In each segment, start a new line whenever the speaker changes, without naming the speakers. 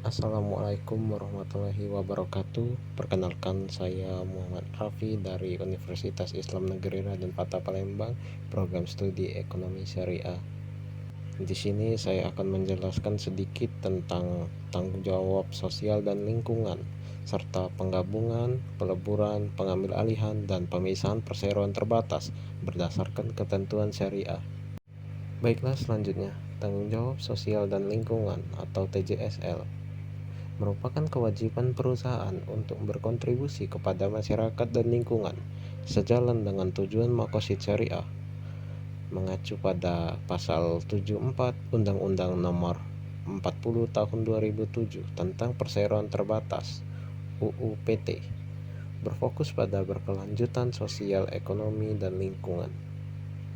Assalamualaikum warahmatullahi wabarakatuh. Perkenalkan, saya Muhammad Rafi dari Universitas Islam Negeri Raden Patah Palembang, program studi Ekonomi Syariah. Di sini saya akan menjelaskan sedikit tentang tanggung jawab sosial dan lingkungan, serta penggabungan, peleburan, pengambil alihan, dan pemisahan perseroan terbatas berdasarkan ketentuan syariah. Baiklah, selanjutnya, tanggung jawab sosial dan lingkungan atau TJSL merupakan kewajiban perusahaan untuk berkontribusi kepada masyarakat dan lingkungan sejalan dengan tujuan Maqasid Syariah, mengacu pada pasal 74 Undang-Undang Nomor 40 Tahun 2007 tentang Perseroan Terbatas (UU PT), berfokus pada berkelanjutan sosial, ekonomi, dan lingkungan.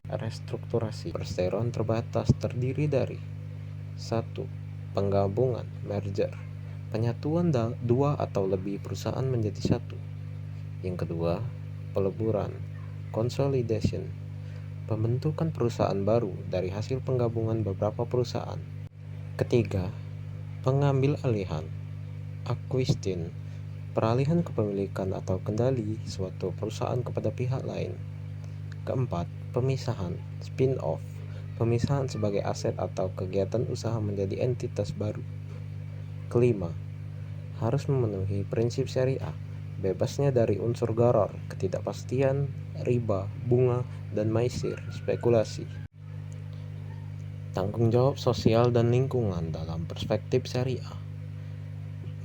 Restrukturasi perseroan terbatas terdiri dari 1. Penggabungan (merger), penyatuan dua atau lebih perusahaan menjadi satu. Yang kedua, peleburan (consolidation), pembentukan perusahaan baru dari hasil penggabungan beberapa perusahaan. Ketiga, pengambil alihan (acquisition), peralihan kepemilikan atau kendali suatu perusahaan kepada pihak lain. Keempat, pemisahan (spin-off), pemisahan sebagai aset atau kegiatan usaha menjadi entitas baru. Kelima, harus memenuhi prinsip syariah, bebasnya dari unsur gharar, ketidakpastian, riba, bunga, dan maisir, spekulasi. Tanggung jawab sosial dan lingkungan dalam perspektif syariah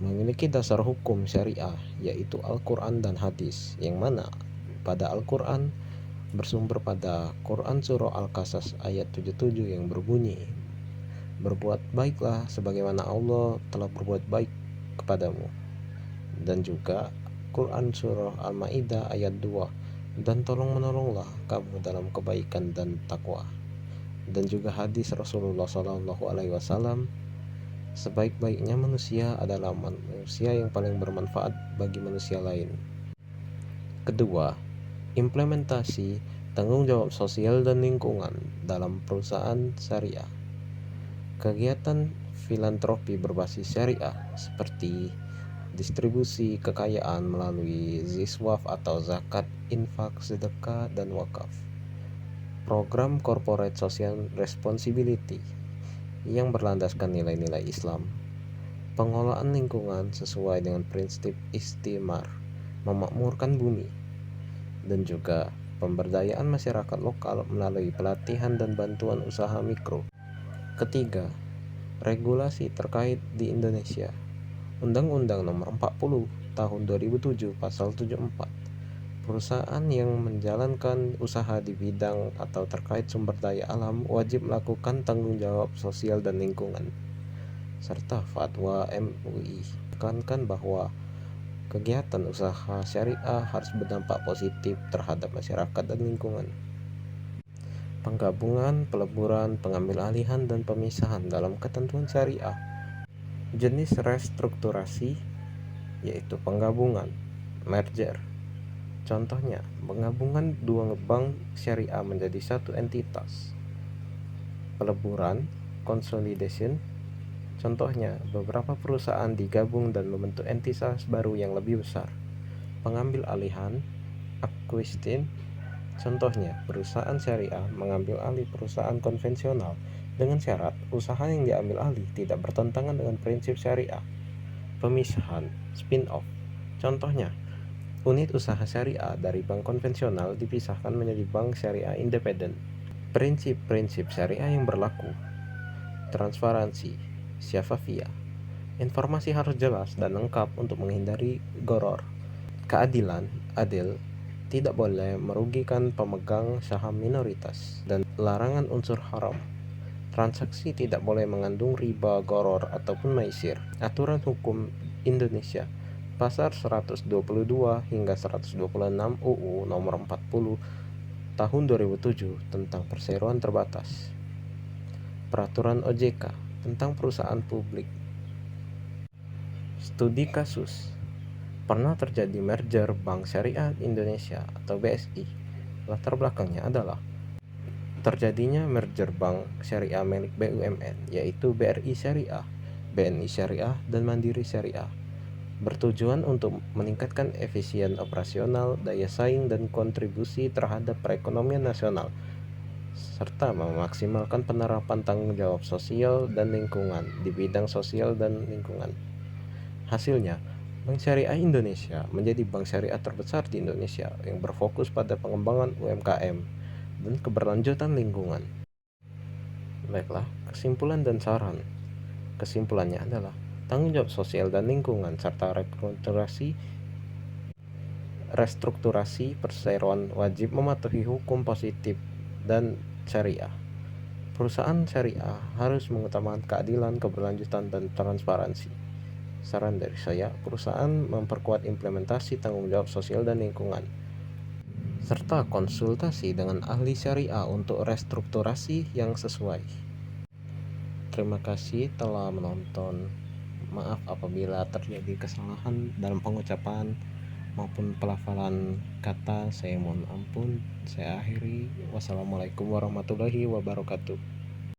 memiliki dasar hukum syariah, yaitu Al-Quran dan Hadis, yang mana pada Al-Quran bersumber pada Quran Surah Al-Qasas ayat 77 yang berbunyi, "Berbuat baiklah sebagaimana Allah telah berbuat baik kepadamu." Dan juga Quran Surah Al-Ma'idah ayat 2, "Dan tolong-menolonglah kamu dalam kebaikan dan takwa." Dan juga hadis Rasulullah SAW, "Sebaik-baiknya manusia adalah manusia yang paling bermanfaat bagi manusia lain." Kedua, implementasi tanggung jawab sosial dan lingkungan dalam perusahaan syariah. Kegiatan filantropi berbasis syariah seperti distribusi kekayaan melalui ziswaf atau zakat, infak, sedekah, dan wakaf. Program corporate social responsibility yang berlandaskan nilai-nilai Islam. Pengelolaan lingkungan sesuai dengan prinsip istimar, memakmurkan bumi. Dan juga pemberdayaan masyarakat lokal melalui pelatihan dan bantuan usaha mikro. Ketiga, regulasi terkait di Indonesia. Undang-Undang Nomor 40 Tahun 2007 Pasal 74. Perusahaan yang menjalankan usaha di bidang atau terkait sumber daya alam wajib melakukan tanggung jawab sosial dan lingkungan. Serta Fatwa MUI menekankan bahwa kegiatan usaha syariah harus berdampak positif terhadap masyarakat dan lingkungan. Penggabungan, peleburan, pengambil alihan, dan pemisahan dalam ketentuan syariah. Jenis restrukturasi yaitu penggabungan, merger. Contohnya, penggabungan dua bank syariah menjadi satu entitas. Peleburan, consolidation. Contohnya, beberapa perusahaan digabung dan membentuk entitas baru yang lebih besar. Pengambil alihan, acquisition. Contohnya, perusahaan syariah mengambil alih perusahaan konvensional dengan syarat usaha yang diambil alih tidak bertentangan dengan prinsip syariah. Pemisahan, spin-off. Contohnya, unit usaha syariah dari bank konvensional dipisahkan menjadi bank syariah independen. Prinsip-prinsip syariah yang berlaku. Transparansi, syafafiyah. Informasi harus jelas dan lengkap untuk menghindari gharar. Keadilan, adil, tidak boleh merugikan pemegang saham minoritas. Dan larangan unsur haram. Transaksi tidak boleh mengandung riba, gharar, ataupun maisir. Aturan hukum Indonesia Pasal 122 hingga 126 UU Nomor 40 Tahun 2007 tentang perseroan terbatas. Peraturan OJK tentang perusahaan publik. Studi kasus. Pernah terjadi merger Bank Syariah Indonesia atau BSI. Latar belakangnya adalah terjadinya merger Bank Syariah milik BUMN yaitu BRI Syariah BNI Syariah, dan Mandiri Syariah, bertujuan untuk meningkatkan efisien operasional, daya saing, dan kontribusi terhadap perekonomian nasional, serta memaksimalkan penerapan tanggung jawab sosial dan lingkungan di bidang sosial dan lingkungan. Hasilnya, Bank Syariah Indonesia menjadi bank syariah terbesar di Indonesia yang berfokus pada pengembangan UMKM dan keberlanjutan lingkungan. Baiklah, kesimpulan dan saran. Kesimpulannya adalah tanggung jawab sosial dan lingkungan serta restrukturasi perseroan wajib mematuhi hukum positif dan syariah. Perusahaan syariah harus mengutamakan keadilan, keberlanjutan, dan transparansi. Saran dari saya, perusahaan memperkuat implementasi tanggung jawab sosial dan lingkungan, serta konsultasi dengan ahli syariah untuk restrukturasi yang sesuai. Terima kasih telah menonton. Maaf apabila terjadi kesalahan dalam pengucapan maupun pelafalan kata, saya mohon ampun. Saya akhiri. Wassalamualaikum warahmatullahi wabarakatuh.